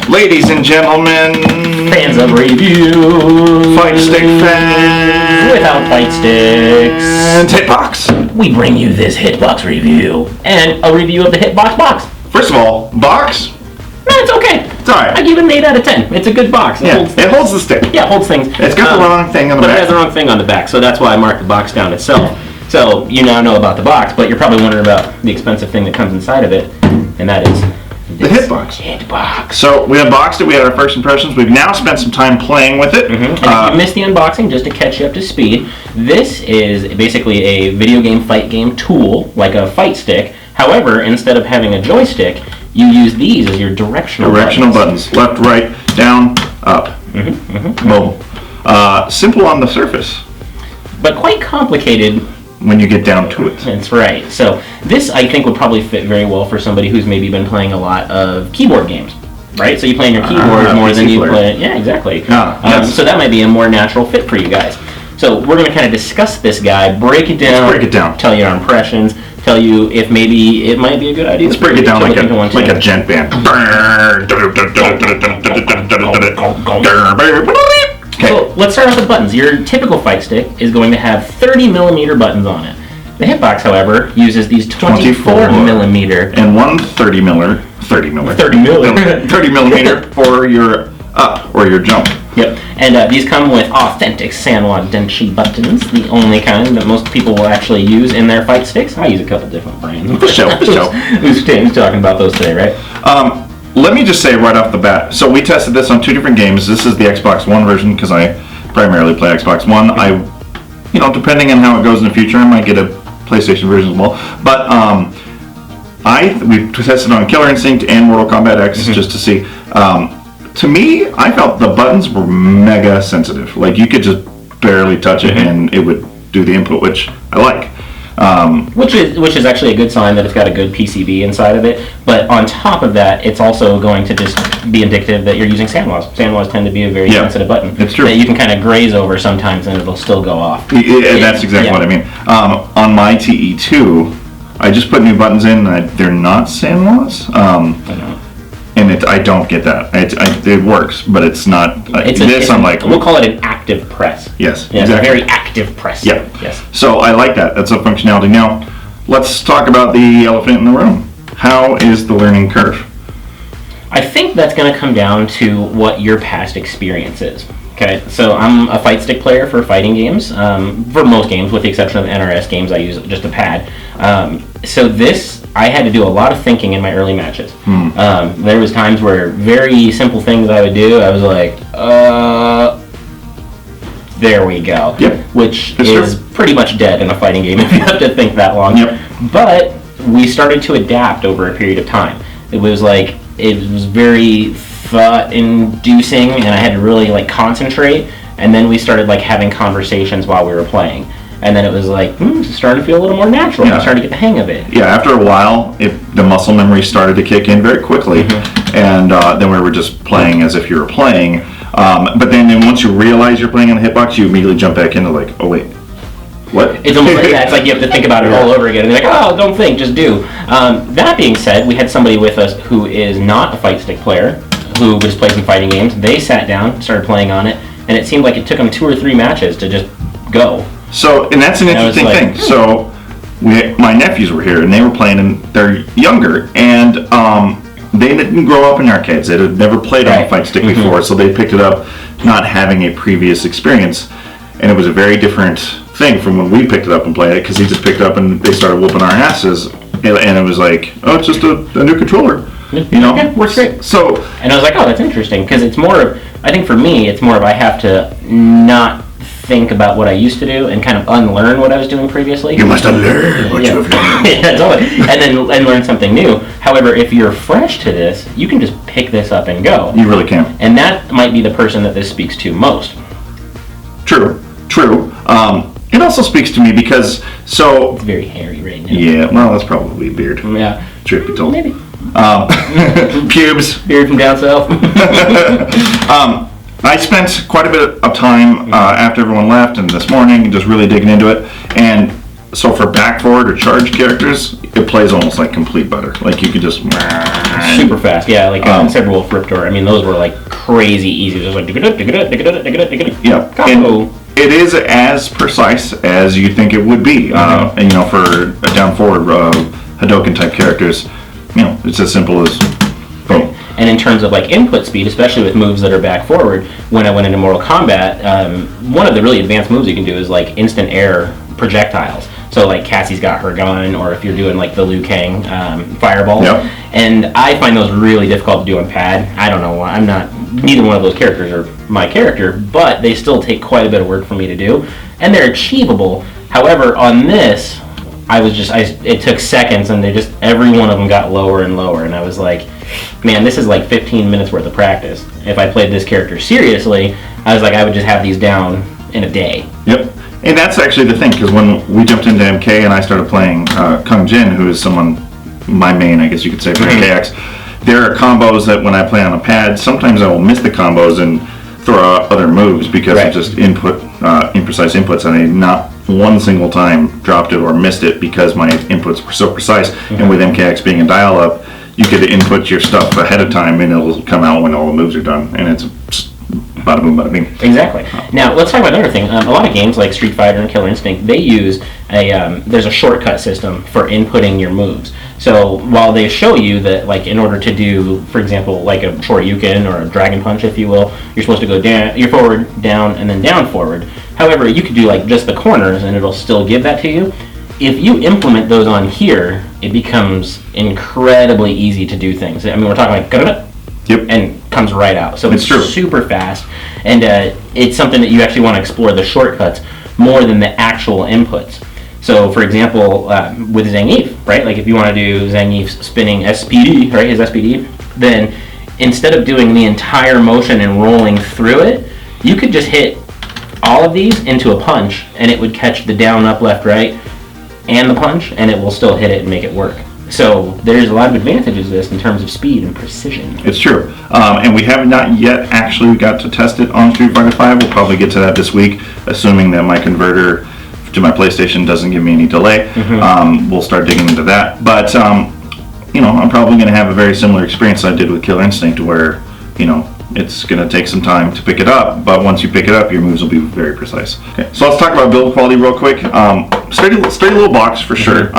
Ladies and gentlemen, fans of review, fight stick fans, without fight sticks, and Hitbox. We bring you this Hitbox review and a review of the Hitbox box. First of all, box. No, it's okay. It's alright. I give it an 8 out of 10. It's a good box. It holds the stick. Yeah, it holds things. It's got the wrong thing on the back. But it has the wrong thing on the back, so that's why I marked the box down itself. So you now know about the box, but you're probably wondering about the expensive thing that comes inside of it, and that is the Hitbox. Hitbox. So we unboxed it. We had our first impressions. We've now spent some time playing with it. And if you missed the unboxing, just to catch you up to speed, this is basically a video game fight game tool, like a fight stick. However, instead of having a joystick, you use these as your directional buttons. Left, right, down, up. Mobile. Simple on the surface, but quite complicated when you get down to it. That's right. So this, I think, would probably fit very well for somebody who's maybe been playing a lot of keyboard games, right? So you play on your keyboard more than you play. Yeah, exactly. Yes. So that might be a more natural fit for you guys. So we're going to kind of discuss this guy, break it down. Let's break it down. Tell you our impressions. Tell you if maybe it might be a good idea. Let's break it down like a gent band. Okay. So let's start off with buttons. Your typical fight stick is going to have 30mm buttons on it. The Hitbox, however, uses these 24mm and one 30mm for your up or your jump. Yep, and these come with authentic Sanwa Denshi buttons, the only kind that most people will actually use in their fight sticks. I use a couple different brands. For sure. Who's talking about those today, right? Let me just say right off the bat, so we tested this on 2 different games. This is the Xbox One version because I primarily play Xbox One. Depending on how it goes in the future, I might get a PlayStation version as well. But we tested on Killer Instinct and Mortal Kombat X just to see. To me, I felt the buttons were mega sensitive. Like you could just barely touch it and it would do the input, which I like. Which is actually a good sign that it's got a good PCB inside of it. But on top of that, it's also going to just be indicative that you're using Sanwas. Sanwas tend to be a very sensitive button. It's true. That you can kind of graze over sometimes and it'll still go off. That's exactly what I mean. On my TE2, I just put new buttons in. They're not Sanwas. I know. And I don't get that. It works, but it's not. I'm like, we'll call it an active press. Yes, exactly. A very active press. Yeah. Yes. So I like that. That's a functionality. Now, let's talk about the elephant in the room. How is the learning curve? I think that's going to come down to what your past experience is. Okay, so I'm a fight stick player for fighting games. For most games, with the exception of NRS games, I use just a pad. So this, I had to do a lot of thinking in my early matches. There was times where very simple things I would do, I was like, there we go. Yep. Which is pretty much dead in a fighting game if you have to think that long. Yep. But we started to adapt over a period of time. It was very thought-inducing, and I had to really concentrate. And then we started having conversations while we were playing. And then it was starting to feel a little more natural. I started to get the hang of it. Yeah, after a while, the muscle memory started to kick in very quickly, and then we were just playing as if you were playing. But then once you realize you're playing on the Hitbox, you immediately jump back into oh wait, what? It's almost like that. It's like you have to think about it all over again. And they're oh, don't think, just do. That being said, we had somebody with us who is not a fight stick player, who just plays some fighting games. They sat down, started playing on it, and it seemed like it took them 2 or 3 matches to just go. So, and that's an interesting thing. So, my nephews were here, and they were playing, and they're younger, and they didn't grow up in arcades. They had never played on a fight stick before, so they picked it up not having a previous experience, and it was a very different thing from when we picked it up and played it, because he just picked it up and they started whooping our asses, and it was like, oh, it's just a new controller. Yeah, works great. So, and I was like, oh, that's interesting, because it's more of, I think for me, it's more of I have to not think about what I used to do and kind of unlearn what I was doing previously. You must unlearn what you have done. Yeah, totally. And learn something new. However, if you're fresh to this, you can just pick this up and go. You really can. And that might be the person that this speaks to most. True. It also speaks to me because, it's very hairy right now. Yeah, well, that's probably a beard. Yeah. Truth be told. Maybe. Pubes. Beard from down south. I spent quite a bit of time after everyone left and this morning just really digging into it. And so for back, forward, or charge characters, it plays almost like complete butter. Like you could just... Super fast, yeah, like Cyberwolf Riptor. I mean, those were like crazy easy. Just like, yeah. combo. It is as precise as you think it would be. And, you know, for a down forward Hadoken type characters, you know, it's as simple as boom. And in terms of like input speed, especially with moves that are back forward, when I went into Mortal Kombat, one of the really advanced moves you can do is like instant air projectiles. So like Cassie's got her gun, or if you're doing like the Liu Kang fireball. Yep. And I find those really difficult to do on pad. I don't know why. I'm not, neither one of those characters are my character, but they still take quite a bit of work for me to do. And they're achievable. However, on this, it took seconds, and every one of them got lower and lower. And I was like, man, this is like 15 minutes worth of practice. If I played this character seriously, I was like, I would just have these down in a day. Yep. And that's actually the thing, because when we jumped into MK and I started playing Kung Jin, who is my main, I guess you could say, for MKX, there are combos that when I play on a pad, sometimes I will miss the combos and throw out other moves because of just imprecise inputs, and I not one single time dropped it or missed it because my inputs were so precise. And with MKX being a dial-up, you could input your stuff ahead of time and it'll come out when all the moves are done, and it's bada boom, bada bing. Exactly. Now let's talk about another thing. A lot of games like Street Fighter and Killer Instinct, they use there's a shortcut system for inputting your moves. So while they show you that, like, in order to do, for example, like a Shoryuken or a Dragon Punch, if you will, you're supposed to go down, you're forward, down, and then down forward. However, you could do like just the corners and it'll still give that to you. If you implement those on here, it becomes incredibly easy to do things. I mean, we're talking like Yep. and comes right out. So it's true. super fast, and it's something that you actually want to explore the shortcuts more than the actual inputs. So, for example, with Zangief, right? Like if you want to do Zangief's spinning SPD, right, his SPD, then instead of doing the entire motion and rolling through it, you could just hit all of these into a punch, and it would catch the down, up, left, right, and the punch, and it will still hit it and make it work. So there's a lot of advantages to this in terms of speed and precision. It's true. And we have not yet actually got to test it on Street Fighter V. We'll probably get to that this week, assuming that my converter to my PlayStation doesn't give me any delay. We'll start digging into that. But, you know, I'm probably going to have a very similar experience I did with Killer Instinct, where, you know, it's going to take some time to pick it up, but once you pick it up, your moves will be very precise. Okay, so let's talk about build quality real quick. Sturdy little box for sure.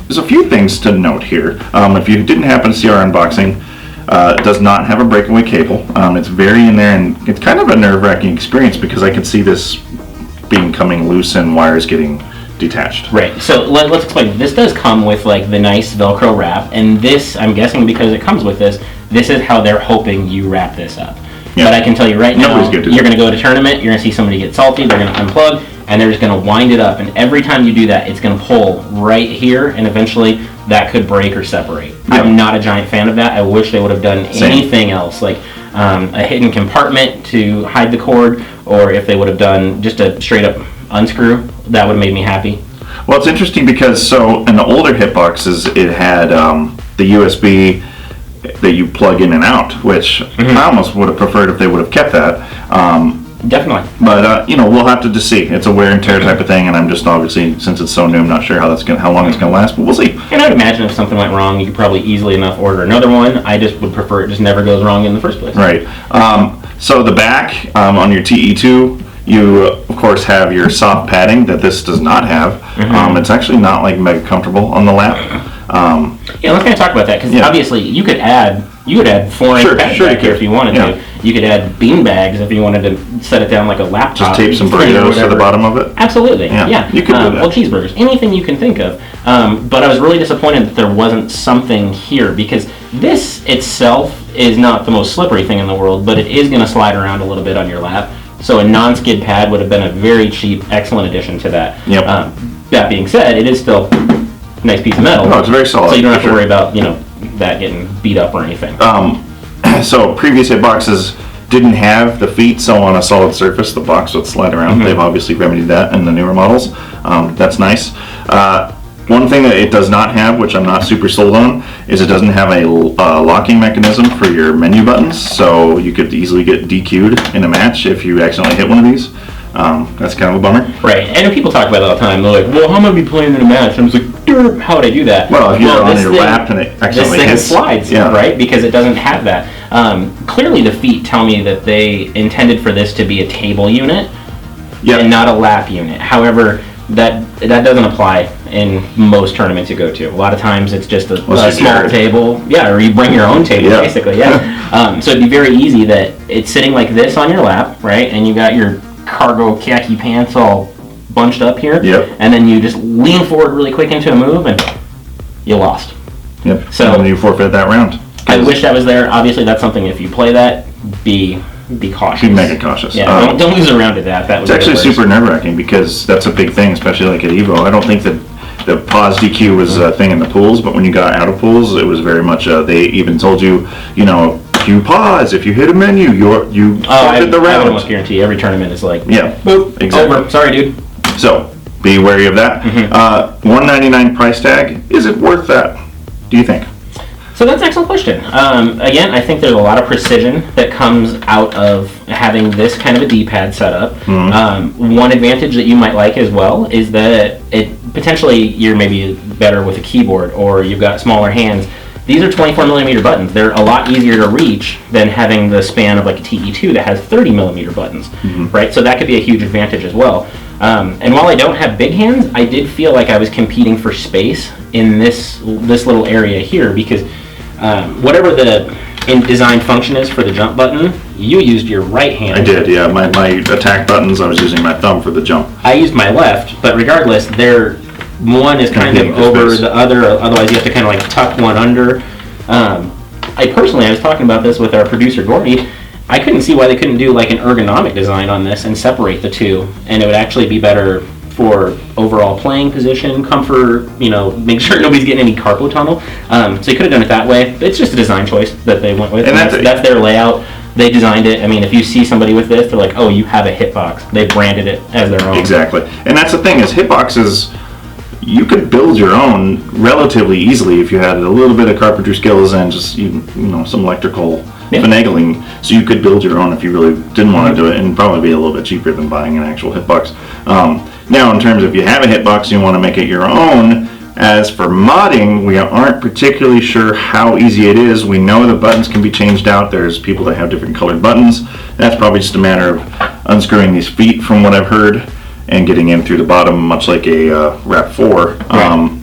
There's a few things to note here. If you didn't happen to see our unboxing, it does not have a breakaway cable. It's very in there, and it's kind of a nerve-wracking experience because I can see this being coming loose and wires getting detached. Right, so let's explain. This does come with like the nice Velcro wrap, and this, I'm guessing because it comes with this is how they're hoping you wrap this up. Yeah. But I can tell you right now, you're going to go to a tournament, you're going to see somebody get salty, they're going to unplug, and they're just going to wind it up, and every time you do that, it's going to pull right here, and eventually that could break or separate. Yep. I'm not a giant fan of that. I wish they would have done anything else, like a hidden compartment to hide the cord, or if they would have done just a straight up unscrew, that would have made me happy. Well, it's interesting because so in the older hitboxes, it had the USB that you plug in and out, which I almost would have preferred if they would have kept that. Definitely. But, you know, we'll have to just see. It's a wear and tear type of thing, and I'm just obviously, since it's so new, I'm not sure how long it's going to last, but we'll see. And I'd imagine if something went wrong, you could probably easily enough order another one. I just would prefer it just never goes wrong in the first place. Right. So the back, on your TE2, you, of course, have your soft padding that this does not have. It's actually not, like, mega comfortable on the lap. Yeah, let's kind of talk about that, because obviously you could add 4-inch pads back here if you wanted to. You could add bean bags if you wanted to set it down like a laptop. Just tape some burritos to the bottom of it? Absolutely, yeah. You could do that. Well, cheeseburgers, anything you can think of. But I was really disappointed that there wasn't something here, because this itself is not the most slippery thing in the world, but it is going to slide around a little bit on your lap. So a non-skid pad would have been a very cheap, excellent addition to that. Yep. That being said, it is still a nice piece of metal. No, it's very solid. So you don't have to worry about, you know, that getting beat up or anything. So previous hitboxes didn't have the feet, so on a solid surface the box would slide around. They've obviously remedied that in the newer models. That's nice. One thing that it does not have, which I'm not super sold on, is it doesn't have a locking mechanism for your menu buttons, so you could easily get DQ'd in a match if you accidentally hit one of these. That's kind of a bummer. Right, and people talk about it all the time. They're like, well, how am I going to be playing in a match? And I'm just like, derp, how would I do that? Well, if you're on your lap and it accidentally hits. This thing slides, right? Because it doesn't have that. Clearly the feet tell me that they intended for this to be a table unit and not a lap unit. However, that doesn't apply in most tournaments you go to. A lot of times it's just a small table. Yeah, or you bring your own table, basically, so it'd be very easy that it's sitting like this on your lap, right? And you got your cargo khaki pants all bunched up here, and then you just lean forward really quick into a move, and you lost. So and you forfeit that round. I wish that was there. Obviously, that's something. If you play that, be cautious. Be mega cautious. Yeah, don't lose a round to that. That was. It's actually super nerve-wracking because that's a big thing, especially like at Evo. I don't think that the pause DQ was a thing in the pools, but when you got out of pools, it was very much. They even told you, if you pause, if you hit a menu, you forfeit the round. I would almost guarantee every tournament is like, boop, exactly. Over. Sorry, dude. So be wary of that. $199 price tag. Is it worth that? Do you think? So that's an excellent question. Again, I think there's a lot of precision that comes out of having this kind of a D-pad setup. One advantage that you might like as well is that potentially you're maybe better with a keyboard or you've got smaller hands. These are 24 millimeter buttons. They're a lot easier to reach than having the span of like a TE2 that has 30 millimeter buttons, right? So that could be a huge advantage as well. And while I don't have big hands, I did feel like I was competing for space in this little area here because whatever the design function is for the jump button, you used your right hand. I did, yeah. My attack buttons, I was using my thumb for the jump. I used my left, but regardless, one is kind of over the other, otherwise you have to kind of like tuck one under. I was talking about this with our producer, Gordy, I couldn't see why they couldn't do like an ergonomic design on this and separate the two, and it would actually be better for overall playing position, comfort, make sure nobody's getting any carpal tunnel. So you could have done it that way. It's just a design choice that they went with. And that's their layout. They designed it. I mean, if you see somebody with this, they're like, oh, you have a Hitbox. They branded it as their own. Exactly. And that's the thing is Hitboxes, you could build your own relatively easily if you had a little bit of carpentry skills and just, some electrical finagling. So you could build your own if you really didn't want to do it and probably be a little bit cheaper than buying an actual Hitbox. Now, in terms of if you have a Hitbox and you want to make it your own, as for modding, we aren't particularly sure how easy it is. We know the buttons can be changed out. There's people that have different colored buttons. That's probably just a matter of unscrewing these feet, from what I've heard, and getting in through the bottom, much like a Rap 4. Right.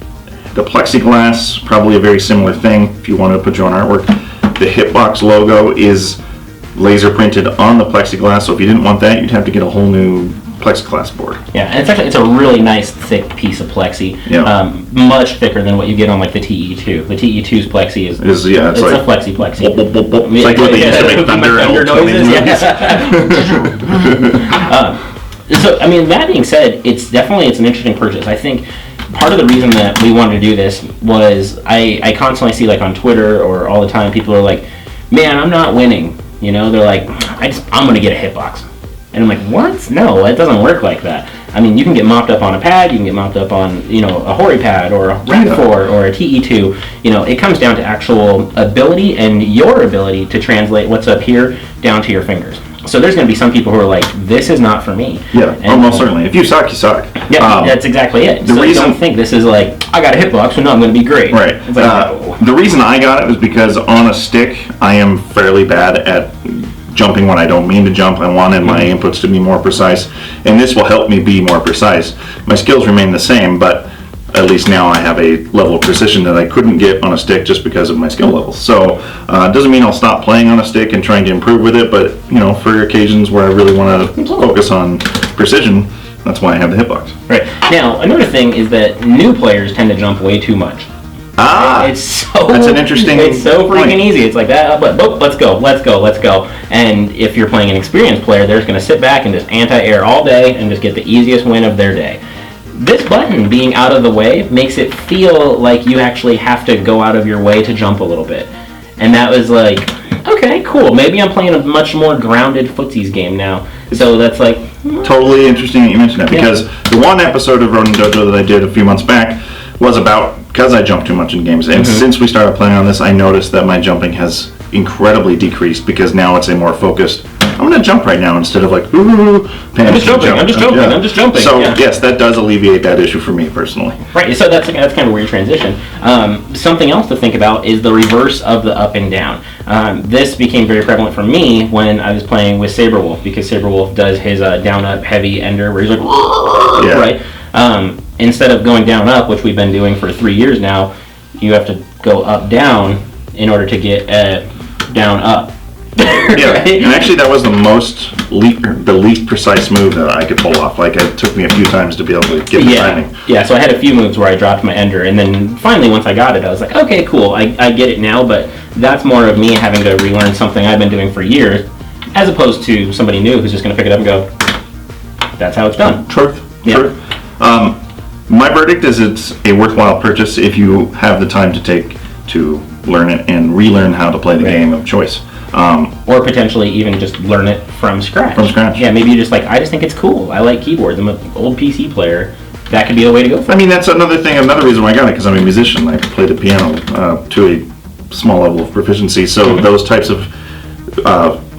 The plexiglass, probably a very similar thing if you wanted to put your own artwork. The Hitbox logo is laser printed on the plexiglass, so if you didn't want that, you'd have to get a whole new plexiglass board. Yeah, and it's a really nice thick piece of plexi. Much thicker than what you get on like the TE2. The TE2's plexi is it's like a plexi. It's like what they used to make thunder noises. So I mean, that being said, it's an interesting purchase. I think part of the reason that we wanted to do this was I constantly see like on Twitter or all the time people are like, man, I'm not winning. They're like, I'm gonna get a Hitbox. And I'm like, what? No, it doesn't work like that. I mean, you can get mopped up on a pad, you can get mopped up on, a Hori pad or a Rap 4 or a TE2. It comes down to actual ability and your ability to translate what's up here down to your fingers. So there's going to be some people who are like, this is not for me. Yeah, almost certainly. If you suck, you suck. Yeah, that's exactly it. Don't think this is like, I got a Hitbox, so no, I'm going to be great. Right. It's like, the reason I got it was because on a stick, I am fairly bad at jumping when I don't mean to jump. I wanted my inputs to be more precise, and this will help me be more precise. My skills remain the same, but at least now I have a level of precision that I couldn't get on a stick just because of my skill levels. So it doesn't mean I'll stop playing on a stick and trying to improve with it, but for occasions where I really want to focus on precision, that's why I have the Hitbox. Right. Now, another thing is that new players tend to jump way too much. That's an interesting It's so freaking point. easy. It's like that, but let's go. And if you're playing an experienced player, they're just going to sit back and just anti-air all day and just get the easiest win of their day. This button being out of the way makes it feel like you actually have to go out of your way to jump a little bit. And that was like, okay, cool. Maybe I'm playing a much more grounded footsies game now. So that's like... Totally interesting that you mentioned that, because the one episode of Ronin Dojo that I did a few months back, was about, because I jump too much in games, and since we started playing on this, I noticed that my jumping has incredibly decreased, because now it's a more focused, I'm going to jump right now, instead of like, ooh, I'm just jumping. So, yes, that does alleviate that issue for me, personally. Right, so that's kind of a weird transition. Something else to think about is the reverse of the up and down. This became very prevalent for me when I was playing with Saberwolf, because Saberwolf does his down-up heavy ender, where he's like, right? Instead of going down-up, which we've been doing for 3 years now, you have to go up-down in order to get down-up. Yeah, right? and actually that was the least precise move that I could pull off. Like, it took me a few times to be able to get the timing. Yeah, so I had a few moves where I dropped my ender, and then finally once I got it, I was like, okay, cool, I get it now, but that's more of me having to relearn something I've been doing for years, as opposed to somebody new who's just going to pick it up and go, that's how it's done. Truth. My verdict is it's a worthwhile purchase if you have the time to take to learn it and relearn how to play the game of choice. Or potentially even just learn it from scratch. Yeah, maybe you I just think it's cool. I like keyboards. I'm an old PC player. That could be the way to go. I mean, that's another reason why I got it, because I'm a musician. I play the piano to a small level of proficiency, so those types of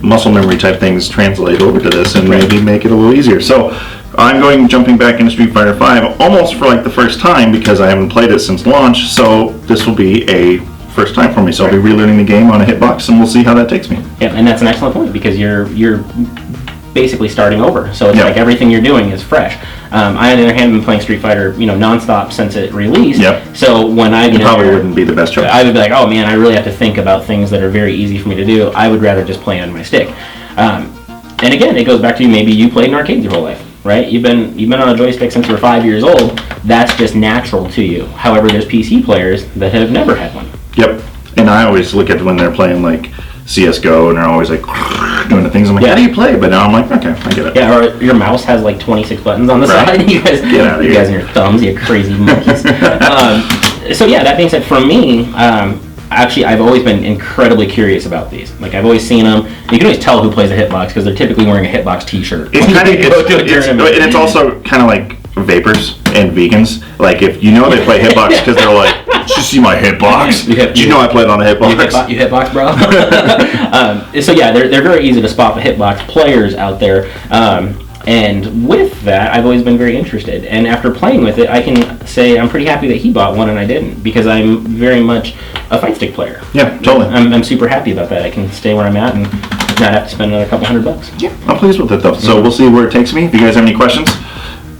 muscle memory type things translate over to this and maybe make it a little easier. So I'm jumping back into Street Fighter V almost for like the first time, because I haven't played it since launch, so this will be a first time for me. So I'll be relearning the game on a hitbox, and we'll see how that takes me. Yeah, and that's an excellent point, because you're basically starting over. So it's like everything you're doing is fresh. I, on the other hand, have been playing Street Fighter, nonstop since it released. So when I probably wouldn't be the best choice. I would be like, oh man, I really have to think about things that are very easy for me to do. I would rather just play on my stick. And again, it goes back to maybe you played in arcades your whole life, right? You've been on a joystick since you were 5 years old. That's just natural to you. However, there's PC players that have never had one. Yep. And I always look at when they're playing like CSGO, and they're always like doing the things. I'm like, how do you play? But now I'm like, okay, I get it. Yeah, or your mouse has like 26 buttons on the side. You guys, get out of here. You guys and your thumbs, you crazy monkeys. So yeah, that being said, for me, actually, I've always been incredibly curious about these. Like, I've always seen them. You can always tell who plays a hitbox because they're typically wearing a hitbox T-shirt. It's kind of, and it's also kind of like vapors and vegans. Like, if you know they play hitbox because they're like, did you see my hitbox? Did you know I played on a hitbox? You hitbox, bro. So yeah, they're very easy to spot the hitbox players out there. And with that, I've always been very interested. And after playing with it, I can say I'm pretty happy that he bought one and I didn't, because I'm very much a fight stick player. Yeah, totally. I'm super happy about that. I can stay where I'm at and not have to spend another couple $100. Yeah, I'm pleased with it though. So we'll see where it takes me. If you guys have any questions,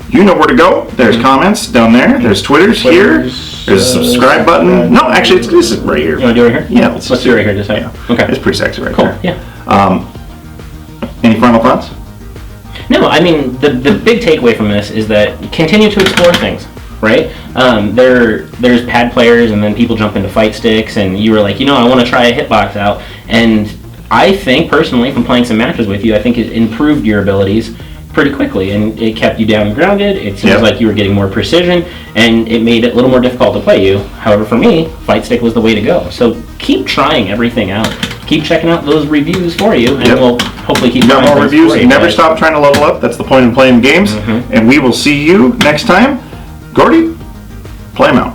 you know where to go. There's comments down there. There's Twitters here. There's a subscribe button. No, actually, this is right here. You want to do it right here? Yeah, let's do it right here. Just okay. It's pretty sexy right cool. there. Yeah. Any final thoughts? No, I mean, the big takeaway from this is that continue to explore things, right? There's pad players, and then people jump into fight sticks, and you were like, I want to try a hitbox out. And I think, personally, from playing some matches with you, I think it improved your abilities pretty quickly, and it kept you down and grounded. It seems like you were getting more precision, and it made it a little more difficult to play you. However, for me, fight stick was the way to go. So keep trying everything out. Keep checking out those reviews for you, and we'll hopefully keep got more reviews. Never stop trying to level up. That's the point of playing games. And we will see you next time. Gordy, play them out.